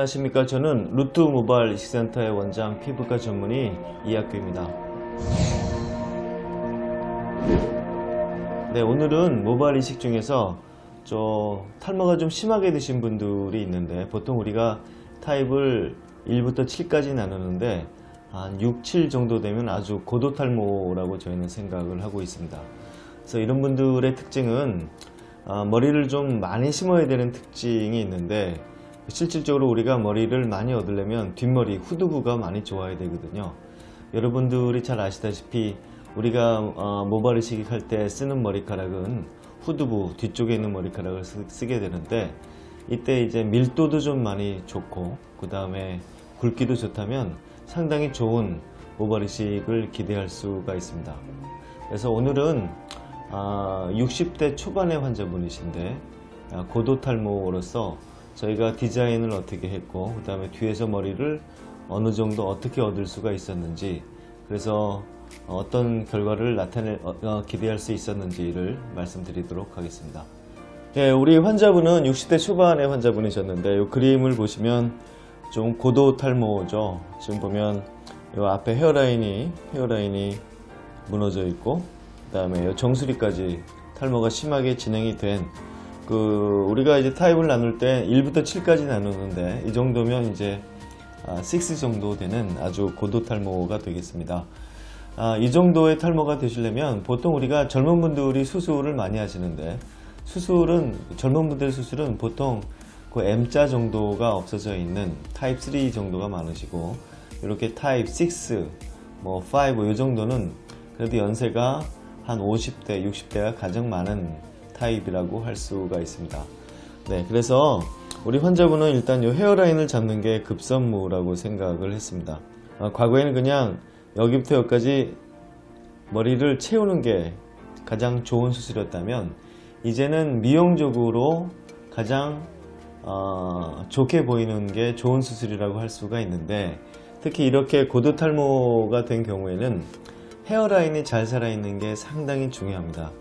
안녕하십니까. 저는 루트 모바일 이식센터의 원장 피부과 전문의 이학규입니다. 네, 오늘은 모바일 이식 중에서 탈모가 좀 심하게 드신 분들이 있는데, 보통 우리가 타입을 1부터 7까지 나누는데 한 6, 7 정도 되면 아주 고도 탈모라고 저희는 생각을 하고 있습니다. 그래서 이런 분들의 특징은 머리를 좀 많이 심어야 되는 특징이 있는데, 실질적으로 우리가 머리를 많이 얻으려면 뒷머리, 후두부가 많이 좋아야 되거든요. 여러분들이 잘 아시다시피 우리가 모발 이식할 때 쓰는 머리카락은 후두부 뒤쪽에 있는 머리카락을 쓰게 되는데, 이때 이제 밀도도 좀 많이 좋고 그 다음에 굵기도 좋다면 상당히 좋은 모발 이식을 기대할 수가 있습니다. 그래서 오늘은 60대 초반의 환자분이신데 고도 탈모로서 저희가 디자인을 어떻게 했고, 그 다음에 뒤에서 머리를 어느 정도 어떻게 얻을 수가 있었는지, 그래서 어떤 결과를 기대할 수 있었는지를 말씀드리도록 하겠습니다. 네, 우리 환자분은 60대 초반의 환자분이셨는데, 이 그림을 보시면 좀 고도 탈모죠. 지금 보면 이 앞에 헤어라인이 무너져 있고, 그 다음에 정수리까지 탈모가 심하게 진행이 된, 우리가 이제 타입을 나눌 때 1부터 7까지 나누는데, 이 정도면 이제 6 정도 되는 아주 고도 탈모가 되겠습니다. 이 정도의 탈모가 되시려면 보통 우리가 젊은 분들이 수술을 많이 하시는데, 젊은 분들의 수술은 보통 그 M자 정도가 없어져 있는 타입 3 정도가 많으시고, 이렇게 타입 6, 5, 이 정도는 그래도 연세가 한 50대, 60대가 가장 많은 타입이라고 할 수가 있습니다. 네, 그래서 우리 환자분은 일단 이 헤어라인을 잡는 게 급선무라고 생각을 했습니다. 과거에는 그냥 여기부터 여기까지 머리를 채우는 게 가장 좋은 수술이었다면, 이제는 미용적으로 가장 좋게 보이는 게 좋은 수술이라고 할 수가 있는데, 특히 이렇게 고도 탈모가 된 경우에는 헤어라인이 잘 살아있는 게 상당히 중요합니다.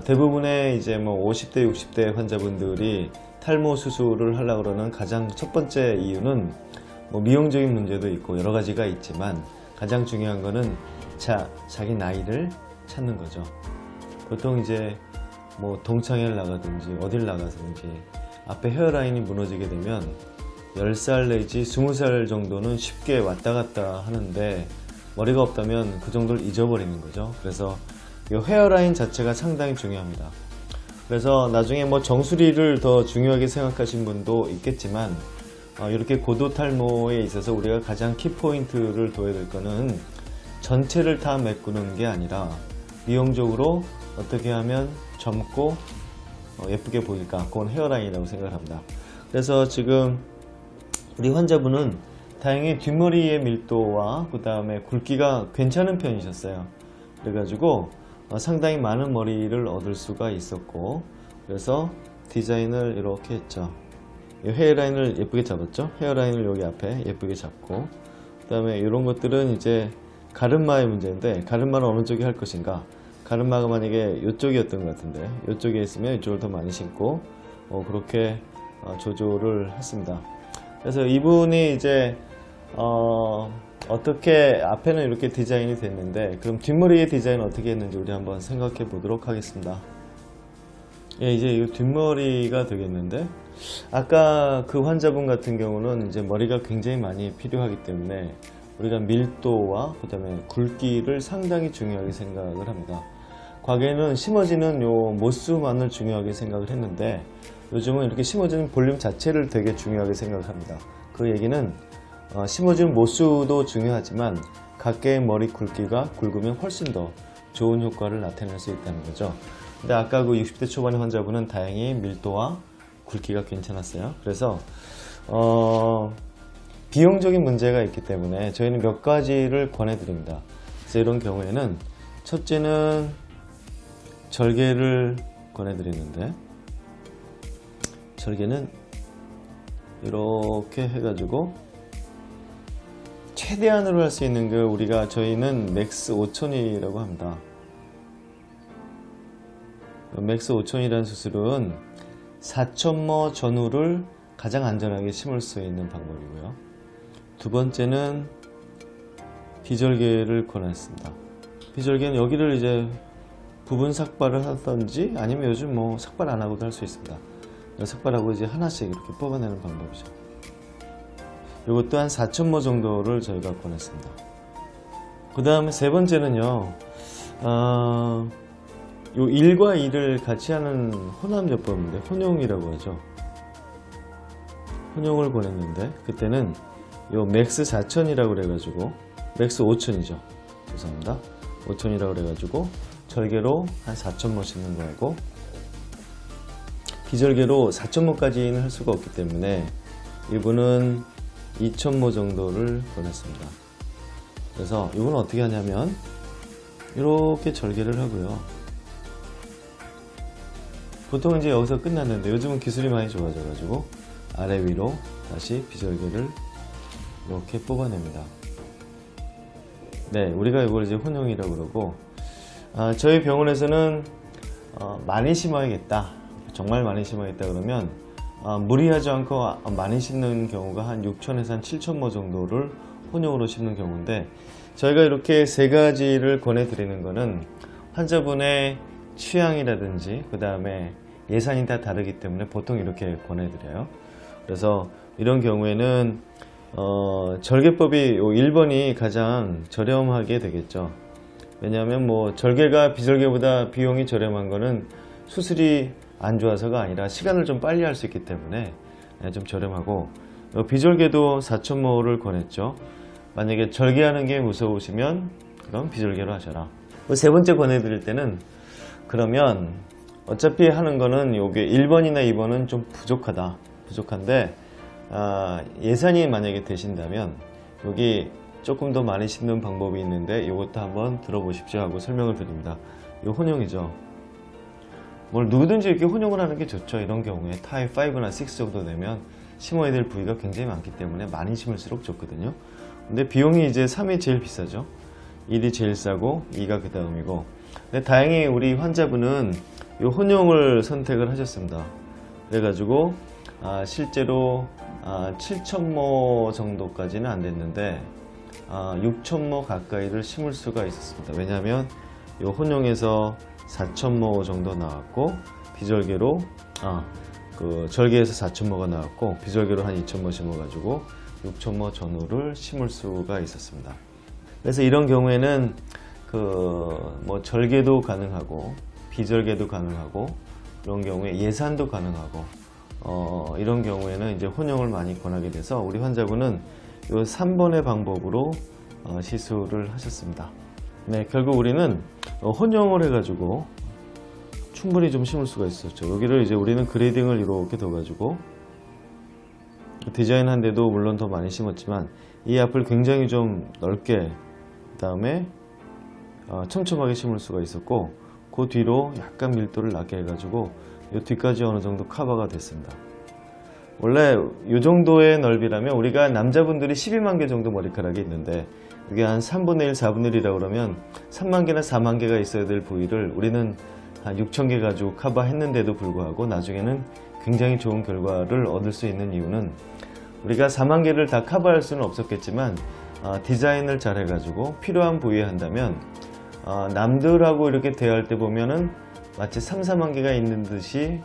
대부분의 이제 50대, 60대 환자분들이 탈모 수술을 하려고 그러는 가장 첫 번째 이유는 미용적인 문제도 있고 여러 가지가 있지만, 가장 중요한 거는 자기 나이를 찾는 거죠. 보통 이제 동창회를 나가든지 어딜 나가든지 앞에 헤어라인이 무너지게 되면 10살 내지 20살 정도는 쉽게 왔다 갔다 하는데, 머리가 없다면 그 정도를 잊어버리는 거죠. 그래서 이 헤어라인 자체가 상당히 중요합니다. 그래서 나중에 정수리를 더 중요하게 생각하신 분도 있겠지만, 이렇게 고도 탈모에 있어서 우리가 가장 키포인트를 둬야 될 거는 전체를 다 메꾸는 게 아니라 미용적으로 어떻게 하면 젊고 예쁘게 보일까, 그건 헤어라인이라고 생각을 합니다. 그래서 지금 우리 환자분은 다행히 뒷머리의 밀도와 그 다음에 굵기가 괜찮은 편이셨어요. 그래가지고 상당히 많은 머리를 얻을 수가 있었고, 그래서 디자인을 이렇게 했죠. 이 헤어라인을 예쁘게 잡았죠. 헤어라인을 여기 앞에 예쁘게 잡고, 그 다음에 이런 것들은 이제 가르마의 문제인데, 가르마는 어느 쪽에 할 것인가. 가르마가 만약에 이쪽이었던 것 같은데, 이쪽에 있으면 이쪽을 더 많이 심고 그렇게 조절을 했습니다. 그래서 이분이 이제 어떻게 앞에는 이렇게 디자인이 됐는데, 그럼 뒷머리의 디자인은 어떻게 했는지 우리 한번 생각해 보도록 하겠습니다. 예, 이제 이 뒷머리가 되겠는데, 아까 그 환자분 같은 경우는 이제 머리가 굉장히 많이 필요하기 때문에 우리가 밀도와 그 다음에 굵기를 상당히 중요하게 생각을 합니다. 과거에는 심어지는 요 모수만을 중요하게 생각을 했는데, 요즘은 이렇게 심어지는 볼륨 자체를 되게 중요하게 생각을 합니다. 그 얘기는 심어지는 모수도 중요하지만 각개의 머리 굵기가 굵으면 훨씬 더 좋은 효과를 나타낼 수 있다는 거죠. 근데 아까 그 60대 초반의 환자분은 다행히 밀도와 굵기가 괜찮았어요. 그래서 비용적인 문제가 있기 때문에 저희는 몇 가지를 권해드립니다. 그래서 이런 경우에는 첫째는 절개를 권해드리는데, 절개는 이렇게 해가지고 최대한으로 할 수 있는 게 저희는 맥스 5000이라고 합니다. 맥스 5000이라는 수술은 4천모 전후를 가장 안전하게 심을 수 있는 방법이고요. 두 번째는 비절개를 권했습니다. 비절개는 여기를 이제 부분 삭발을 하든지 아니면 요즘 뭐 삭발 안 하고도 할 수 있습니다. 삭발하고 이제 하나씩 이렇게 뽑아내는 방법이죠. 이것도 한 4,000모 정도를 저희가 권했습니다. 그 다음에 세 번째는요, 요 1과 2를 같이 하는 혼합요법인데, 혼용이라고 하죠. 혼용을 권했는데, 그때는 요 맥스 4,000이라고 그래가지고, 맥스 5,000이죠. 죄송합니다. 5,000이라고 그래가지고, 절개로 한 4,000모 씹는 거하고, 비절개로 4,000모까지는 할 수가 없기 때문에, 이분은 2,000모 정도를 권했습니다. 그래서 이건 어떻게 하냐면 이렇게 절개를 하고요. 보통 이제 여기서 끝났는데 요즘은 기술이 많이 좋아져 가지고 아래 위로 다시 비절개를 이렇게 뽑아냅니다. 네, 우리가 이걸 이제 혼용이라고 그러고, 저희 병원에서는 많이 심어야겠다, 정말 많이 심어야겠다 그러면 무리하지 않고 많이 심는 경우가 한 6,000에서 한 7,000모 정도를 혼용으로 심는 경우인데, 저희가 이렇게 세 가지를 권해드리는 것은 환자분의 취향이라든지 그 다음에 예산이 다 다르기 때문에 보통 이렇게 권해드려요. 그래서 이런 경우에는 절개법이 1번이 가장 저렴하게 되겠죠. 왜냐하면 뭐 절개가 비절개보다 비용이 저렴한 거는 수술이 안 좋아서가 아니라 시간을 좀 빨리 할 수 있기 때문에 좀 저렴하고, 비절개도 4,000모를 권했죠. 만약에 절개하는 게 무서우시면 그럼 비절개로 하셔라. 세 번째 권해드릴 때는, 그러면 어차피 하는 거는 요게 1번이나 2번은 좀 부족한데 예산이 만약에 되신다면 여기 조금 더 많이 심는 방법이 있는데 이것도 한번 들어보십시오 하고 설명을 드립니다. 이 혼용이죠. 뭘 누구든지 이렇게 혼용을 하는 게 좋죠. 이런 경우에 타입 5나 6 정도 되면 심어야 될 부위가 굉장히 많기 때문에 많이 심을수록 좋거든요. 근데 비용이 이제 3이 제일 비싸죠. 1이 제일 싸고 2가 그 다음이고, 근데 다행히 우리 환자분은 이 혼용을 선택을 하셨습니다. 그래가지고 실제로 7,000모 정도까지는 안 됐는데 6,000모 가까이를 심을 수가 있었습니다. 왜냐하면 이 혼용에서 4,000모 정도 나왔고, 비절개로 그 절개에서 4,000모가 나왔고 비절개로 한 2,000모 심어가지고 6,000모 전후를 심을 수가 있었습니다. 그래서 이런 경우에는 뭐 절개도 가능하고 비절개도 가능하고, 이런 경우에 예산도 가능하고, 이런 경우에는 이제 혼용을 많이 권하게 돼서 우리 환자분은 이 3번의 방법으로 시술을 하셨습니다. 네, 결국 우리는 혼용을 해가지고 충분히 좀 심을 수가 있었죠. 여기를 이제 우리는 그레이딩을 이렇게 둬가지고 디자인한 데도 물론 더 많이 심었지만 이 앞을 굉장히 좀 넓게, 그 다음에 촘촘하게 심을 수가 있었고, 그 뒤로 약간 밀도를 낮게 해가지고 이 뒤까지 어느 정도 커버가 됐습니다. 원래 이 정도의 넓이라면 우리가 남자분들이 12만 개 정도 머리카락이 있는데 이게 한 3분의 1, 4분의 1이라고 그러면 3만 개나 4만 개가 있어야 될 부위를 우리는 한 6천 개 가지고 커버했는데도 불구하고 나중에는 굉장히 좋은 결과를 얻을 수 있는 이유는, 우리가 4만 개를 다 커버할 수는 없었겠지만 디자인을 잘 해가지고 필요한 부위에 한다면 남들하고 이렇게 대할 때 보면은 마치 3, 4만 개가 있는 듯이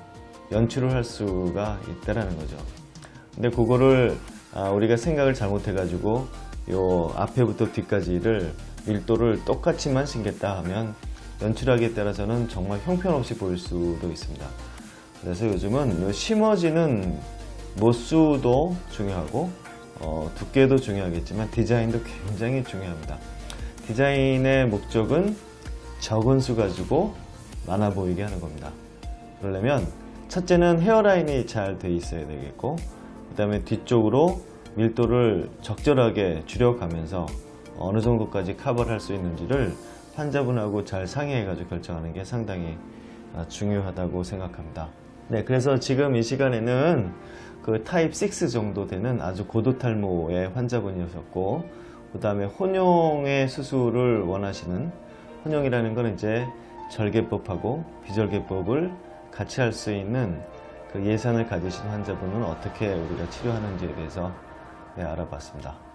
연출을 할 수가 있다라는 거죠. 근데 그거를 우리가 생각을 잘못해가지고 요 앞에부터 뒤까지를 밀도를 똑같이만 심겠다 하면 연출하기에 따라서는 정말 형편없이 보일 수도 있습니다. 그래서 요즘은 요 심어지는 모수도 중요하고 두께도 중요하겠지만 디자인도 굉장히 중요합니다. 디자인의 목적은 적은 수 가지고 많아 보이게 하는 겁니다. 그러려면 첫째는 헤어라인이 잘 돼 있어야 되겠고, 그 다음에 뒤쪽으로 밀도를 적절하게 줄여가면서 어느 정도까지 커버를 할 수 있는지를 환자분하고 잘 상의해 가지고 결정하는 게 상당히 중요하다고 생각합니다. 네, 그래서 지금 이 시간에는 그 타입 6 정도 되는 아주 고도 탈모의 환자분이셨고, 그 다음에 혼용의 수술을 원하시는, 혼용이라는 건 이제 절개법하고 비절개법을 같이 할 수 있는 그 예산을 가지신 환자분은 어떻게 우리가 치료하는지에 대해서 알아봤습니다.